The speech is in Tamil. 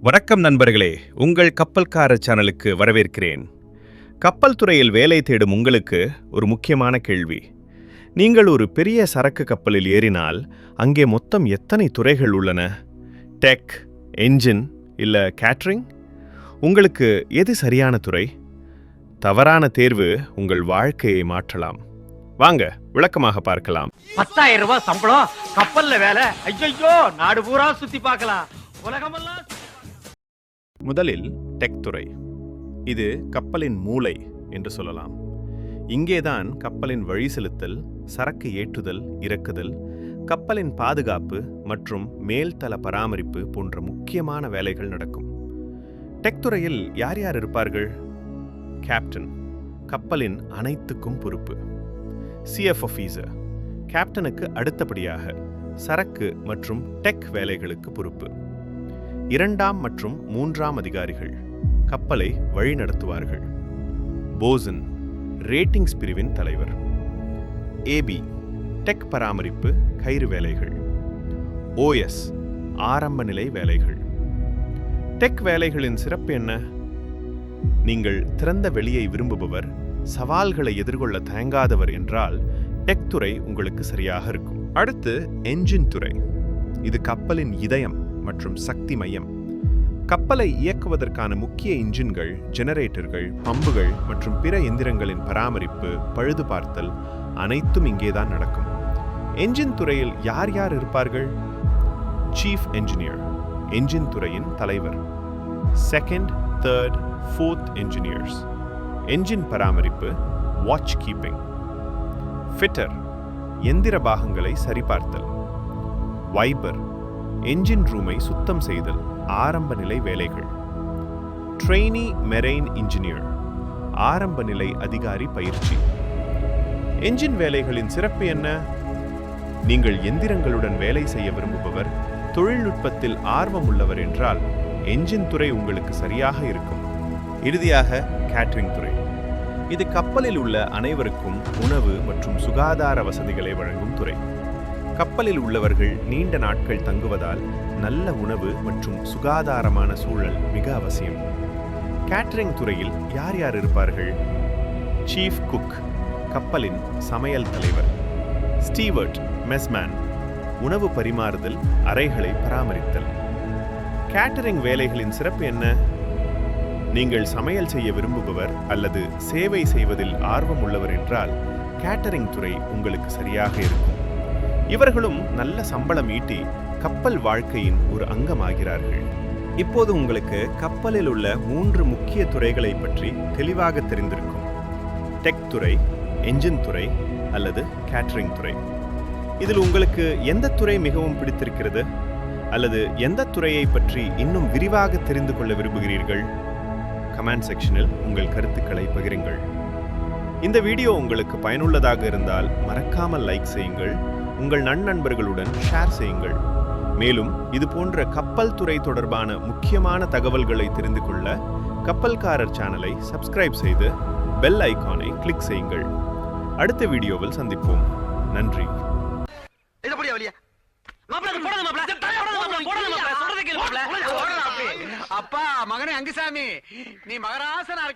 வணக்கம் நண்பர்களே, உங்கள் கப்பல்கார சேனலுக்கு வரவேற்கிறேன். கப்பல் துறையில் வேலை தேடும் உங்களுக்கு ஒரு முக்கியமான கேள்வி. நீங்கள் ஒரு பெரிய சரக்கு கப்பலில் ஏறினால் அங்கே மொத்தம் எத்தனை துறைகள் உள்ளன? டெக், என்ஜின் இல்ல கேட்டரிங்? உங்களுக்கு எது சரியான துறை? தவறான தேர்வு உங்கள் வாழ்க்கையை மாற்றலாம். வாங்க விளக்கமாக பார்க்கலாம். 10,000 ரூபாய் சம்பளம், கப்பல்ல வேலை. ஐயோ, நாடு பூரா சுத்தி பார்க்கலாம், உலகமெல்லாம். முதலில் டெக் துறை. இது கப்பலின் மூளை என்று சொல்லலாம். இங்கேதான் கப்பலின் வழி செலுத்தல், சரக்கு ஏற்றுதல், இறக்குதல், கப்பலின் பாதுகாப்பு மற்றும் மேல்தள பராமரிப்பு போன்ற முக்கியமான வேலைகள் நடக்கும். டெக் துறையில் யார் யார் இருப்பார்கள்? கேப்டன், கப்பலின் அனைத்துக்கும் பொறுப்பு. சிஎஃப் ஆஃபீஸர், கேப்டனுக்கு அடுத்தபடியாக சரக்கு மற்றும் டெக் வேலைகளுக்கு பொறுப்பு. 2ஆம் மற்றும் 3ஆம் அதிகாரிகள் கப்பலை வழிநடத்துவார்கள். போசன், ரேட்டிங்ஸ் பிரிவின் தலைவர். ஏபி, டெக் பராமரிப்பு, கயிறு வேலைகள். ஓஎஸ், ஆரம்ப நிலை வேலைகள். டெக் வேலைகளின் சிறப்பு என்ன? நீங்கள் திறந்த வெளியை விரும்புபவர், சவால்களை எதிர்கொள்ள தயங்காதவர் என்றால் டெக் துறை உங்களுக்கு சரியாக இருக்கும். அடுத்து என்ஜின் துறை. இது கப்பலின் இதயம் மற்றும் சக்தி மையம். கப்பலை இயக்குவதற்கான முக்கிய இன்ஜின்கள், ஜெனரேட்டர்கள், பம்புகள் மற்றும் பிற எந்திரங்களின் பராமரிப்பு, பழுது பார்த்தல் அனைத்தும் இங்கேதான் நடக்கும். என்ஜின் துறையில் யார் யார் இருப்பார்கள்? சீஃப் என்ஜினியர், என்ஜின் துறையின் தலைவர். 2nd, 3rd, 4th engineers, engine பராமரிப்பு, வாட்ச் கீப்பிங். ஃபிட்டர், எந்திர பாகங்களை சரிபார்த்தல். வைபர், என்ஜின் ரூமை சுத்தம் செய்தல், ஆரம்ப நிலை வேலைகள். ட்ரெய்னி மெரெயின் இன்ஜினியர், ஆரம்ப நிலை அதிகாரி பயிற்சி. என்ஜின் வேலைகளின் சிறப்பு என்ன? நீங்கள் எந்திரங்களுடன் வேலை செய்ய விரும்புபவர், தொழில்நுட்பத்தில் ஆர்வம் உள்ளவர் என்றால் என்ஜின் துறை உங்களுக்கு சரியாக இருக்கும். இறுதியாக கேட்டரிங் துறை. இது கப்பலில் உள்ள அனைவருக்கும் உணவு மற்றும் சுகாதார வசதிகளை வழங்கும் துறை. கப்பலில் உள்ளவர்கள் நீண்ட நாட்கள் தங்குவதால் நல்ல உணவு மற்றும் சுகாதாரமான சூழல் மிக அவசியம். கேட்டரிங் துறையில் யார் யார் இருப்பார்கள்? சீஃப் குக், கப்பலின் சமையல் தலைவர். ஸ்டீவர்ட், மெஸ்மேன், உணவு பரிமாறுதல், அறைகளை பராமரித்தல். கேட்டரிங் வேலைகளின் சிறப்பு என்ன? நீங்கள் சமையல் செய்ய விரும்புபவர் அல்லது சேவை செய்வதில் ஆர்வம் உள்ளவர் என்றால் கேட்டரிங் துறை உங்களுக்கு சரியாக இருக்கும். இவர்களும் நல்ல சம்பளம் ஈட்டி கப்பல் வாழ்க்கையின் ஒரு அங்கமாகிறார்கள். இப்போது உங்களுக்கு கப்பலில் உள்ள 3 முக்கிய துறைகளை பற்றி தெளிவாக தெரிந்திருக்கும். டெக் துறை, என்ஜின் துறை அல்லது கேட்டரிங் துறை. இதில் உங்களுக்கு எந்த துறை மிகவும் பிடித்திருக்கிறது? அல்லது எந்த துறையை பற்றி இன்னும் விரிவாக தெரிந்து கொள்ள விரும்புகிறீர்கள்? கமெண்ட் செக்ஷனில் உங்கள் கருத்துக்களை பகிருங்கள். இந்த வீடியோ உங்களுக்கு பயனுள்ளதாக இருந்தால் மறக்காமல் லைக் செய்யுங்கள், உங்கள் நண்பர்களுடன் ஷேர் செய்யுங்கள். மேலும் இது போன்ற கப்பல் துறை தொடர்பான முக்கியமான தகவல்களை தெரிந்து கொள்ள கப்பல்காரர் சேனலை சப்ஸ்கிரைப் செய்து பெல் ஐகானை கிளிக் செய்யுங்கள். அடுத்த வீடியோவில் சந்திப்போம். நன்றி. அப்பா, மகனே அங்குசாமி, நீ மகராசனா இருக்க.